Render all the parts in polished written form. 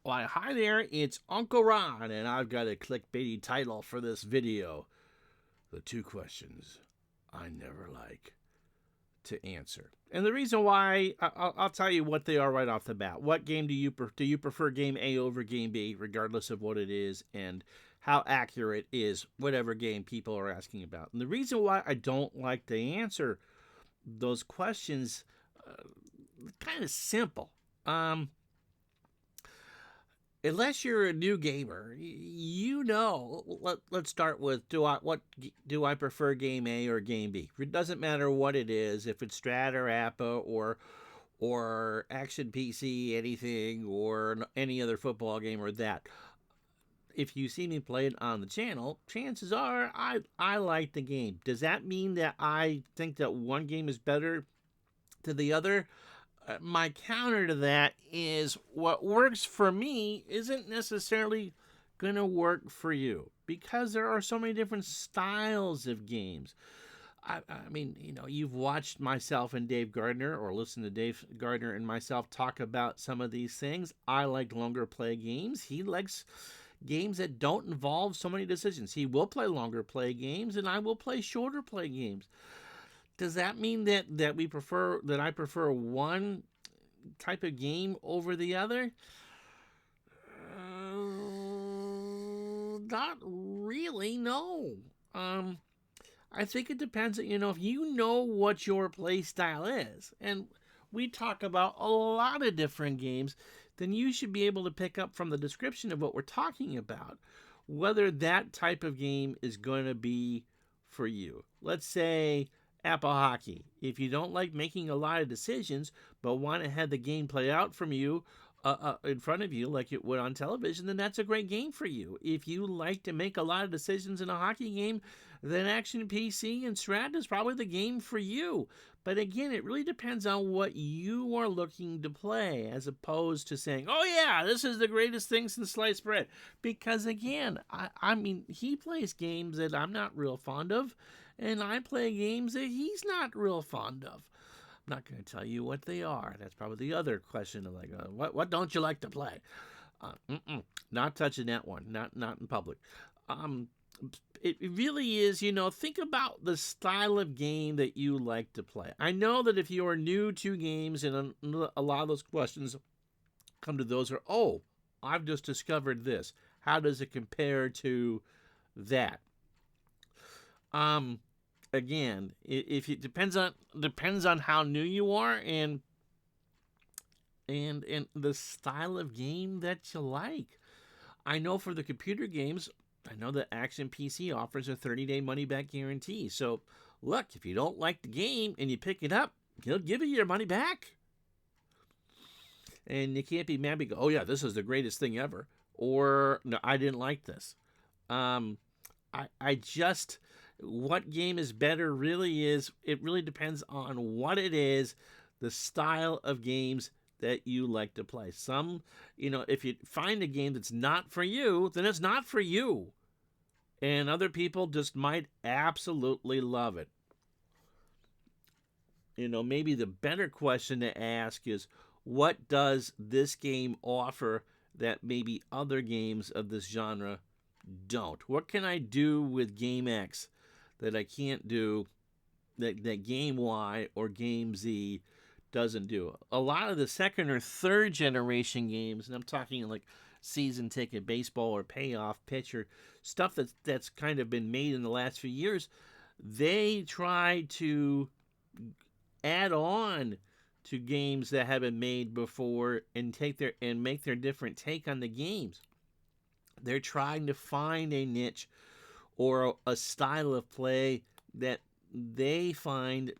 Why, hi there, it's Uncle Ron, and I've got a clickbaity title for this video. The two questions I never like to answer. And the reason why, I'll tell you what they are right off the bat. What game do you prefer game A over game B, regardless of what it is, and how accurate is whatever game people are asking about? And the reason why I don't like to answer those questions, kind of simple. Unless you're a new gamer, let's start with do I prefer game A or game B? It doesn't matter what it is, if it's Strat or APA or Action PC, anything, or any other football game or that. If you see me play it on the channel, chances are I like the game. Does that mean that I think that one game is better than the other? My counter to that is what works for me isn't necessarily going to work for you because there are so many different styles of games. I mean, you've watched myself and Dave Gardner or listened to Dave Gardner and myself talk about some of these things. I like longer play games. He likes games that don't involve so many decisions. He will play longer play games, and I will play shorter play games. Does that mean that I prefer one type of game over the other? Not really, no. I think it depends. If you know what your play style is, and we talk about a lot of different games, then you should be able to pick up from the description of what we're talking about whether that type of game is going to be for you. Let's say Apple Hockey. If you don't like making a lot of decisions, but want to have the game play out from you in front of you like it would on television, then that's a great game for you. If you like to make a lot of decisions in a hockey game, then Action PC and Strat is probably the game for you. But again, it really depends on what you are looking to play, as opposed to saying, oh yeah, this is the greatest thing since sliced bread. Because again, I mean, he plays games that I'm not real fond of, and I play games that he's not real fond of. I'm not going to tell you what they are. That's probably the other question of like, what don't you like to play? Not touching that one. Not in public. It really is, think about the style of game that you like to play. I know that if you are new to games, and a lot of those questions come to those are, oh, I've just discovered this. How does it compare to that? Again, if it depends on how new you are and the style of game that you like. I know for the computer games, I know that Action PC offers a 30-day money-back guarantee. So, look, if you don't like the game and you pick it up, he'll give you your money back. And you can't be mad because, oh yeah, this is the greatest thing ever. Or, no, I didn't like this. I just, what game is better really is, it really depends on what it is, the style of games that you like to play. Some, if you find a game that's not for you, then it's not for you. And other people just might absolutely love it. Maybe the better question to ask is, what does this game offer that maybe other games of this genre don't? What can I do with Game X that I can't do, that Game Y or Game Z doesn't do? A lot of the second or third generation games, and I'm talking like season ticket baseball or payoff pitcher, stuff that's kind of been made in the last few years, they try to add on to games that have been made before and make their different take on the games. They're trying to find a niche or a style of play that they find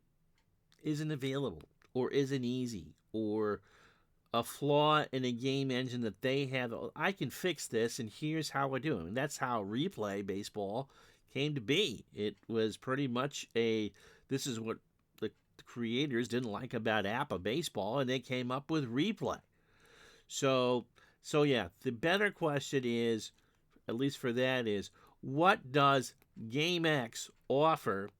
isn't available or isn't easy, or a flaw in a game engine that they have. I can fix this, and here's how I do it. And that's how replay baseball came to be. It was pretty much this is what the creators didn't like about APA baseball, and they came up with replay. So yeah, the better question is, at least for that, is what does Game X offer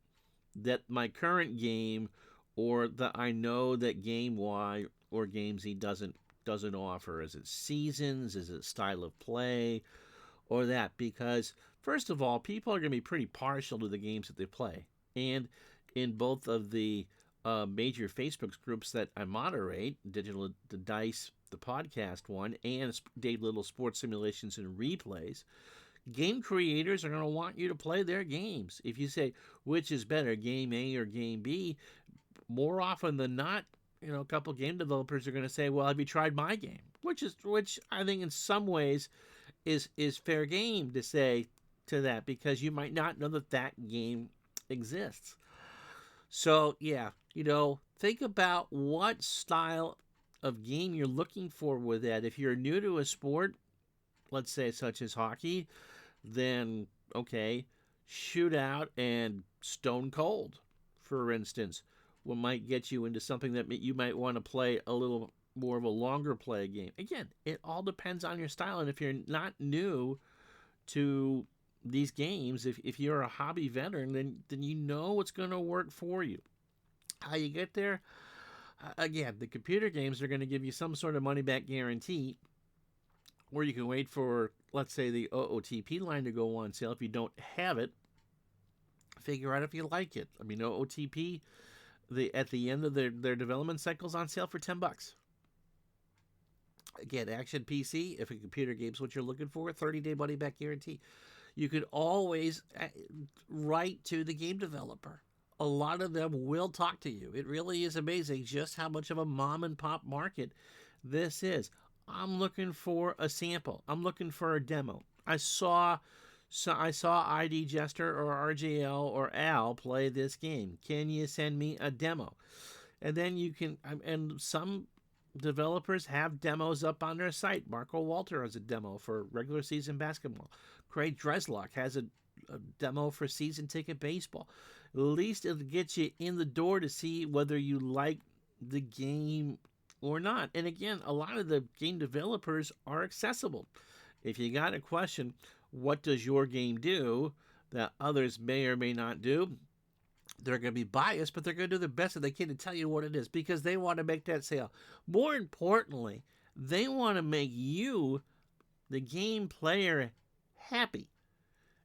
that my current game or that I know that Game Y or Game Z doesn't does it offer? Is it seasons? Is it style of play? Or that? Because, first of all, people are going to be pretty partial to the games that they play. And in both of the major Facebook groups that I moderate, Digital the Dice, the podcast one, and Dave Little Sports Simulations and Replays, game creators are going to want you to play their games. If you say, which is better, game A or game B, more often than not, a couple game developers are going to say, well, have you tried my game? Which I think in some ways is fair game to say to that, because you might not know that game exists. So, yeah, think about what style of game you're looking for with that. If you're new to a sport, let's say such as hockey, then, okay, Shootout and Stone Cold, for instance, might get you into something that you might want to play a little more of a longer play game. Again, it all depends on your style. And if you're not new to these games, if you're a hobby veteran, then you know what's going to work for you. How you get there? Again, the computer games are going to give you some sort of money-back guarantee, or you can wait for, let's say, the OOTP line to go on sale. If you don't have it, figure out if you like it. I mean, OOTP, at the end of their development cycle's on sale for $10. Again, Action PC, if a computer game's what you're looking for, 30-day money-back guarantee. You could always write to the game developer. A lot of them will talk to you. It really is amazing just how much of a mom-and-pop market this is. I'm looking for a sample. I'm looking for a demo. I saw ID Jester or RJL or Al play this game. Can you send me a demo? And then you can, and some developers have demos up on their site. Marco Walter has a demo for regular season basketball. Craig Dreslock has a demo for season ticket baseball. At least it'll get you in the door to see whether you like the game or not. And again, a lot of the game developers are accessible. If you got a question, what does your game do that others may or may not do? They're going to be biased, but they're going to do the best that they can to tell you what it is, because they want to make that sale. More importantly, they want to make you, the game player, happy.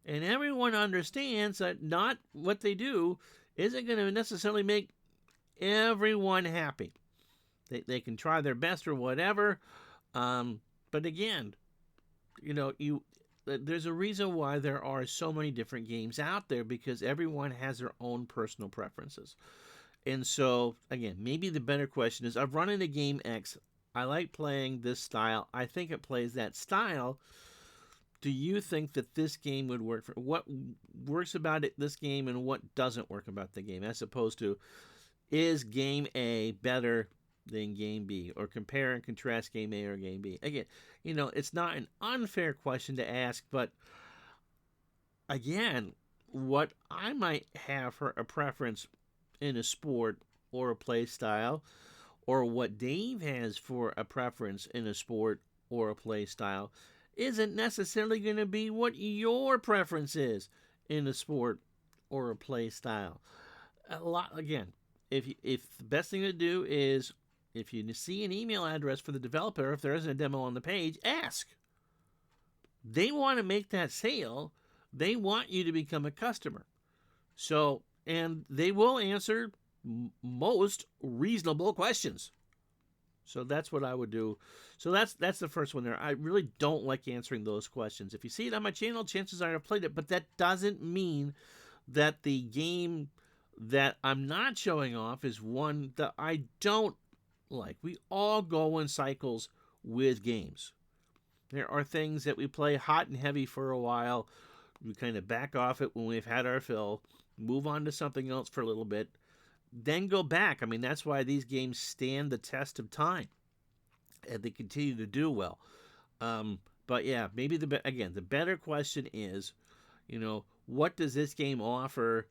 And everyone understands that not what they do isn't going to necessarily make everyone happy. They can try their best or whatever. But again, there's a reason why there are so many different games out there, because everyone has their own personal preferences. And so, again, maybe the better question is, I've run into game X. I like playing this style. I think it plays that style. Do you think that this game would work for what works about this game and what doesn't work about the game, as opposed to, is game A better than game B, or compare and contrast game A or game B? Again, it's not an unfair question to ask, but again, what I might have for a preference in a sport or a play style, or what Dave has for a preference in a sport or a play style, isn't necessarily going to be what your preference is in a sport or a play style. Again, if the best thing to do is, if you see an email address for the developer, if there isn't a demo on the page, ask. They want to make that sale. They want you to become a customer. So, and they will answer most reasonable questions. So that's what I would do. So that's the first one there. I really don't like answering those questions. If you see it on my channel, chances are I've played it, but that doesn't mean that the game that I'm not showing off is one that I don't like. We all go in cycles with games. There are things that we play hot and heavy for a while. We kind of back off it when we've had our fill, move on to something else for a little bit, then go back. I mean, that's why these games stand the test of time, and they continue to do well. But yeah, maybe the better question is, what does this game offer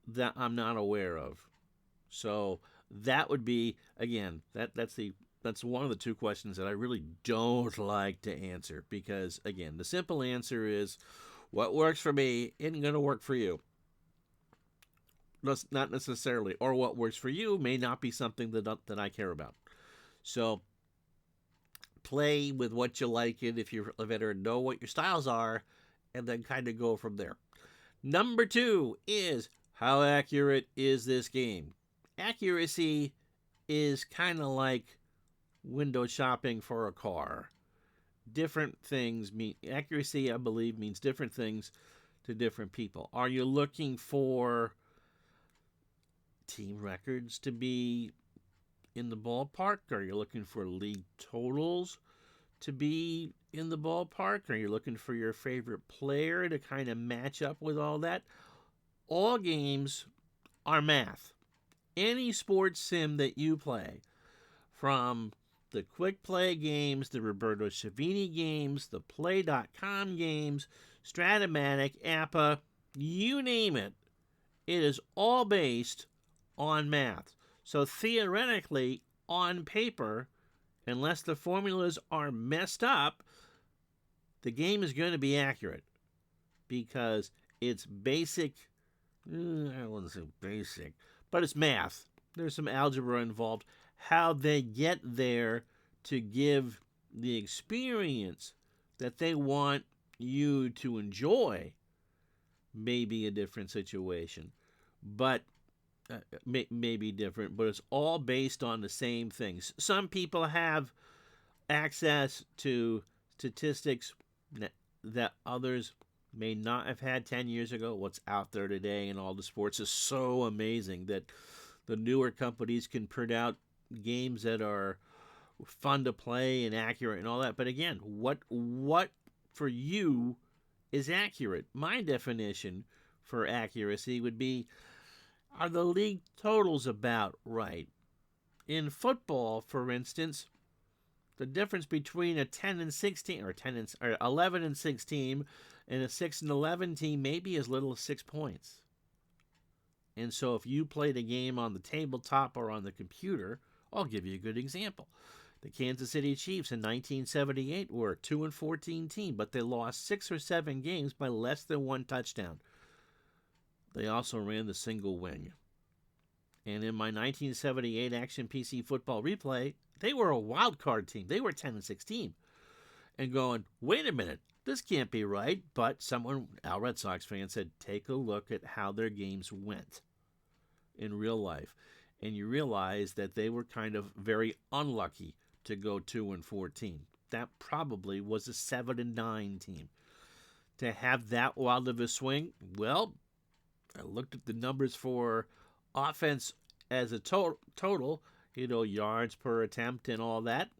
that I'm not aware of? So that would be, again, that's one of the two questions that I really don't like to answer, because again, the simple answer is, what works for me isn't going to work for you. Not necessarily, or what works for you may not be something that I care about. So play with what you like it if you're a veteran, know what your styles are, and then kind of go from there. Number 2 is, how accurate is this game? Accuracy is kind of like window shopping for a car. Different things mean accuracy, I believe, means different things to different people. Are you looking for team records to be in the ballpark? Are you looking for league totals to be in the ballpark? Are you looking for your favorite player to kind of match up with all that? All games are math. Any sports sim that you play, from the quick play games, the Roberto Savini games, the play.com games, Stratomatic, APA, you name it, it is all based on math. So theoretically, on paper, unless the formulas are messed up, the game is going to be accurate because it's basic. I wouldn't say basic, but it's math. There's some algebra involved. How they get there to give the experience that they want you to enjoy may be a different situation, but may be different, but it's all based on the same things. Some people have access to statistics that others may not have had 10 years ago. What's out there today in all the sports is so amazing that the newer companies can print out games that are fun to play and accurate and all that. But again, what for you is accurate? My definition for accuracy would be, are the league totals about right? In football, for instance, the difference between a 10 and 16 or 11 and 6 team and a 6 and 11 team may be as little as 6 points. And so if you played a game on the tabletop or on the computer, I'll give you a good example. The Kansas City Chiefs in 1978 were a 2 and 14 team, but they lost 6 or 7 games by less than 1 touchdown. They also ran the single wing. And in my 1978 Action PC football replay, they were a wild card team. They were 10 and 16. And going, wait a minute, this can't be right. But someone, our Red Sox fan, said, take a look at how their games went in real life. And you realize that they were kind of very unlucky to go 2 and 14. That probably was a 7 and 9 team. To have that wild of a swing, well, I looked at the numbers for offense as a total, yards per attempt and all that,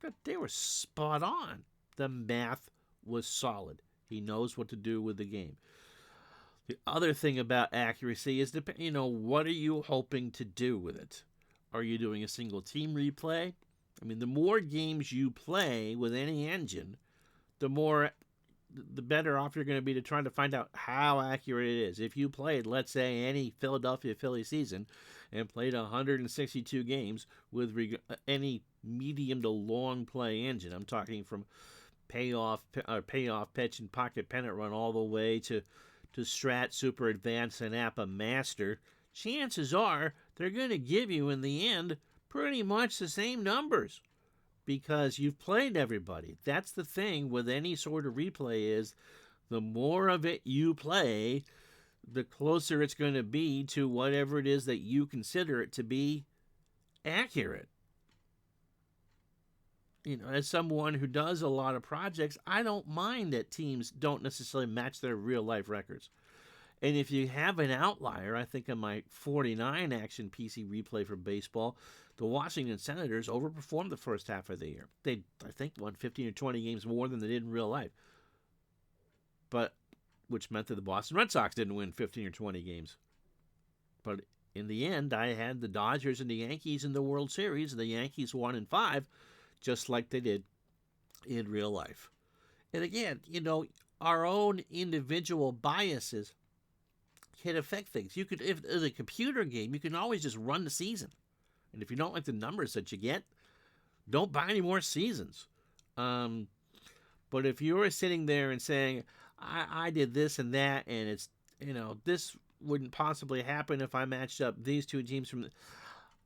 but they were spot on. The math was solid. He knows what to do with the game. The other thing about accuracy is, what are you hoping to do with it? Are you doing a single team replay? I mean, the more games you play with any engine, the better off you're going to be to try to find out how accurate it is. If you played, let's say, any Philadelphia Phillies season and played 162 games with any medium to long play engine, I'm talking from payoff, pitch, and pocket pennant run all the way to Strat, Super Advanced, and APA Master, chances are they're going to give you, in the end, pretty much the same numbers, because you've played everybody. That's the thing with any sort of replay, is the more of it you play, the closer it's going to be to whatever it is that you consider it to be accurate. As someone who does a lot of projects, I don't mind that teams don't necessarily match their real life records. And if you have an outlier, I think in my 49 Action PC replay for baseball, the Washington Senators overperformed the first half of the year. They, I think, won 15 or 20 games more than they did in real life. But, which meant that the Boston Red Sox didn't win 15 or 20 games. But in the end, I had the Dodgers and the Yankees in the World Series, and the Yankees won in 5, just like they did in real life. And again, our own individual biases can affect things. You could, if it's a computer game, you can always just run the season. And if you don't like the numbers that you get, don't buy any more seasons. But if you're sitting there and saying, I did this and that, and it's, this wouldn't possibly happen if I matched up these two teams from,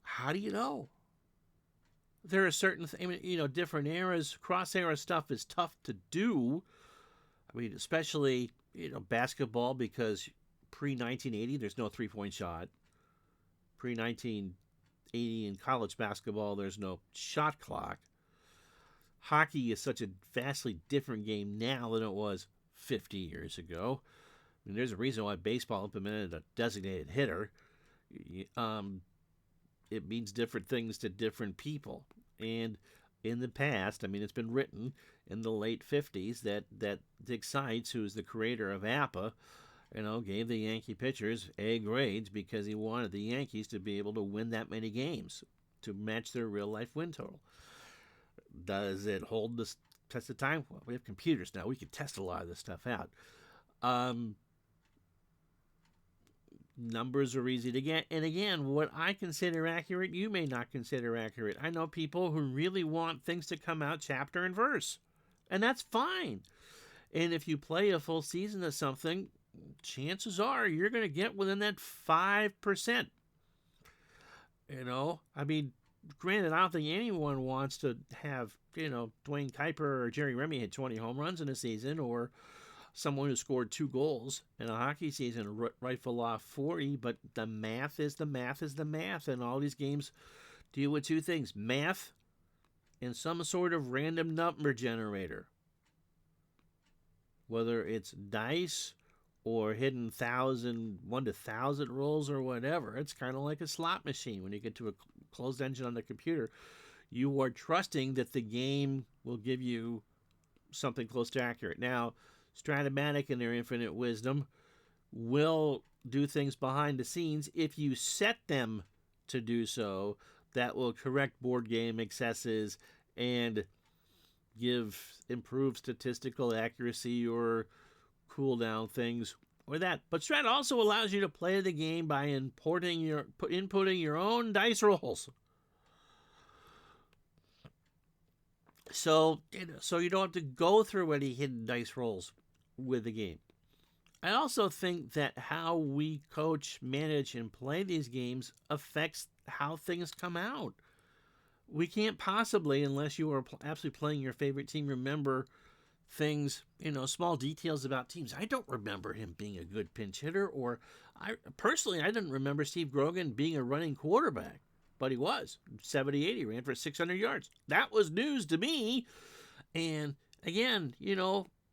how do you know? there are certain, different eras. Cross era stuff is tough to do. I mean, especially basketball because pre 1980 there's no 3-point shot. Pre 1980 in college basketball there's no shot clock. Hockey is such a vastly different game now than it was 50 years ago. I mean, there's a reason why baseball implemented a designated hitter. Um, it means different things to different people. And in the past, I mean, it's been written in the late 50s that Dick Seitz, who's the creator of APA, gave the Yankee pitchers A grades because he wanted the Yankees to be able to win that many games to match their real life win total. Does it hold the test of time? Well, we have computers now. We can test a lot of this stuff out. Numbers are easy to get. And again, what I consider accurate, you may not consider accurate. I know people who really want things to come out chapter and verse. And that's fine. And if you play a full season of something, chances are you're going to get within that 5%. I mean, granted, I don't think anyone wants to have, Dwayne Kuiper or Jerry Remy hit 20 home runs in a season, or someone who scored 2 goals in a hockey season rifle off 40, but the math is the math is the math, and all these games deal with 2 things: math and some sort of random number generator. Whether it's dice or hidden 1 to 1,000 rolls or whatever, it's kind of like a slot machine. When you get to a closed engine on the computer, you are trusting that the game will give you something close to accurate. Now, Stratomatic, in their infinite wisdom, will do things behind the scenes if you set them to do so. That will correct board game excesses and give improved statistical accuracy or cooldown things or that. But Strat also allows you to play the game by inputting your own dice rolls. So you don't have to go through any hidden dice rolls with the game. I also think that how we coach, manage, and play these games affects how things come out. We can't possibly, unless you are absolutely playing your favorite team, remember things, small details about teams. I don't remember him being a good pinch hitter, or I didn't remember Steve Grogan being a running quarterback, but he was. 70-80, ran for 600 yards. That was news to me. And again,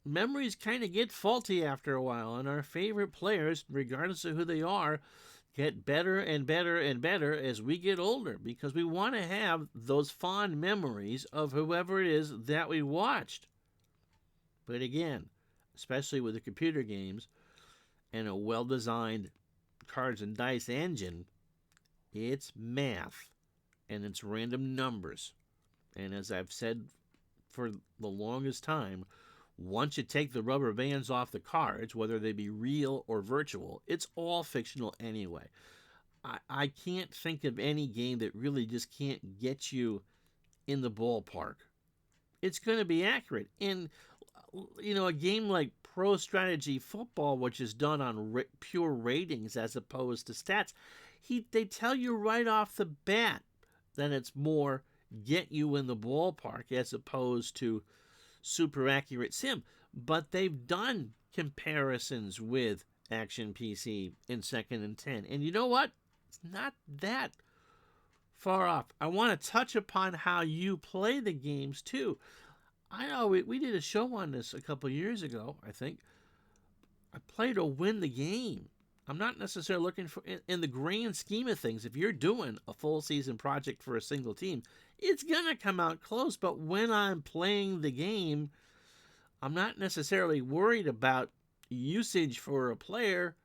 memories kind of get faulty after a while, and our favorite players, regardless of who they are, get better and better and better as we get older, because we want to have those fond memories of whoever it is that we watched. But again, especially with the computer games and a well-designed cards and dice engine, it's math and it's random numbers. And as I've said for the longest time, once you take the rubber bands off the cards, whether they be real or virtual, it's all fictional anyway. I can't think of any game that really just can't get you in the ballpark. It's going to be accurate. And, a game like Pro Strategy Football, which is done on pure ratings as opposed to stats, they tell you right off the bat that it's more get you in the ballpark as opposed to super accurate sim. But they've done comparisons with Action PC in 2nd and 10. And you know what? It's not that far off. I want to touch upon how you play the games too. I know we did a show on this a couple years ago, I think. I play to win the game. I'm not necessarily looking for, in the grand scheme of things, if you're doing a full season project for a single team, it's going to come out close. But when I'm playing the game, I'm not necessarily worried about usage for a player.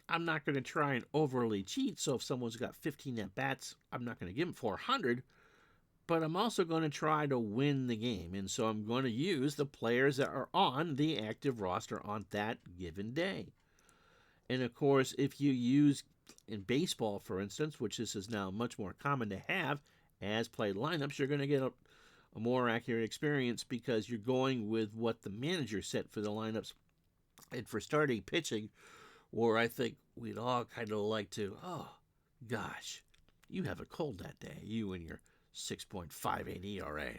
I'm not going to try and overly cheat. So if someone's got 15 at bats, I'm not going to give them 400. But I'm also going to try to win the game. And so I'm going to use the players that are on the active roster on that given day. And of course, if you use in baseball, for instance, which this is now much more common to have as played lineups, you're going to get a more accurate experience because you're going with what the manager set for the lineups. And for starting pitching, where I think we'd all kind of like to, oh, gosh, you have a cold that day, you and your 6.58 ERA.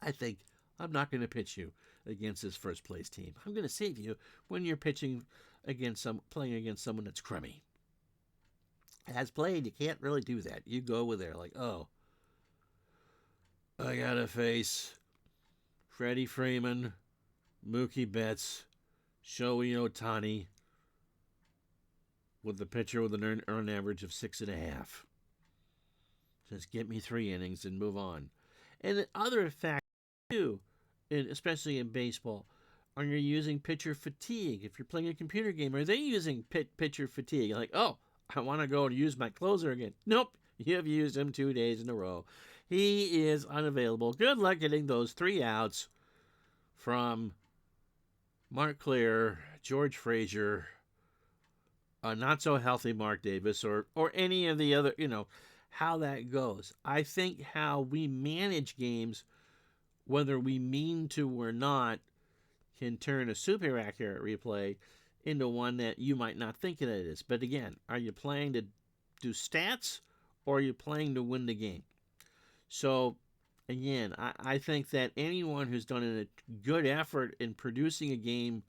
I think I'm not going to pitch you against this first place team. I'm going to save you when you're playing against someone that's crummy. As played, you can't really do that. You go with there like, oh, I gotta face Freddie Freeman, Mookie Betts, Shohei Ohtani, with the pitcher with an earned average of 6.5. Just get me 3 innings and move on. And the other factor too, especially in baseball, are you using pitcher fatigue? If you're playing a computer game, are they using pitcher fatigue? Like, oh, I want to go and use my closer again. Nope, you have used him 2 days in a row. He is unavailable. Good luck getting those 3 outs from Mark Clear, George Frazier, not so healthy Mark Davis, or any of the other, how that goes. I think how we manage games, whether we mean to or not, can turn a super accurate replay into one that you might not think it is. But again, are you playing to do stats, or are you playing to win the game? So, again, I think that anyone who's done a good effort in producing a game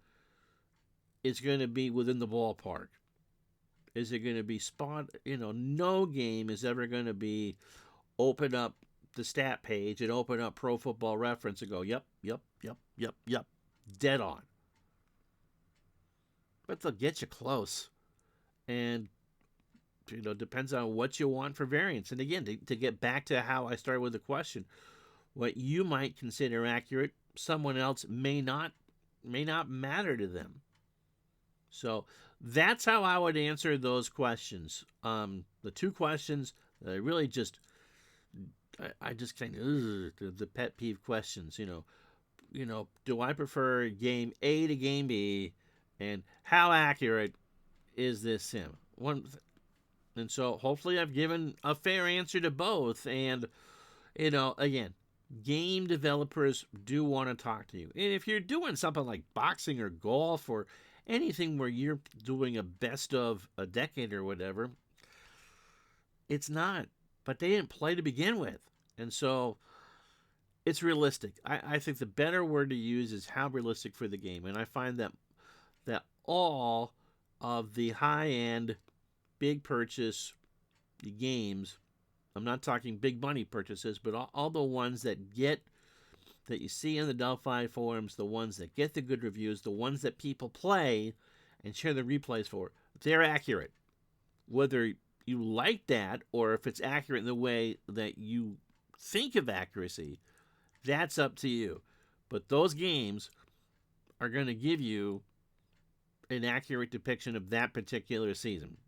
is going to be within the ballpark. Is it going to be no game is ever going to be open up the stat page and open up Pro Football Reference and go, yep, dead on. But they'll get you close. And depends on what you want for variance. And again, to get back to how I started with the question, what you might consider accurate, someone else may not matter to them. So that's how I would answer those questions. The 2 questions that I really just kind of the pet peeve questions. Do I prefer game A to game B, and how accurate is this sim? And so hopefully I've given a fair answer to both. And, again, game developers do want to talk to you. And if you're doing something like boxing or golf or anything where you're doing a best of a decade or whatever, it's not. But they didn't play to begin with. And so it's realistic. I think the better word to use is how realistic for the game. And I find that all of the high-end big purchase games, I'm not talking big money purchases, but all the ones that you see in the Delphi forums, the ones that get the good reviews, the ones that people play and share the replays for, they're accurate. Whether you like that or if it's accurate in the way that you think of accuracy, that's up to you. But those games are going to give you an accurate depiction of that particular season.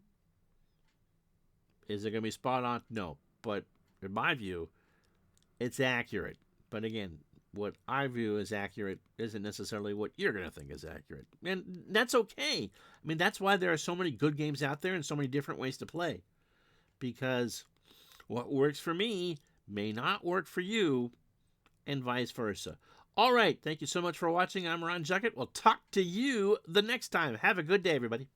Is it going to be spot on? No. But in my view, it's accurate. But again, what I view as accurate isn't necessarily what you're going to think is accurate. And that's okay. I mean, that's why there are so many good games out there and so many different ways to play. Because what works for me may not work for you, and vice versa. All right. Thank you so much for watching. I'm Ron Juckett. We'll talk to you the next time. Have a good day, everybody.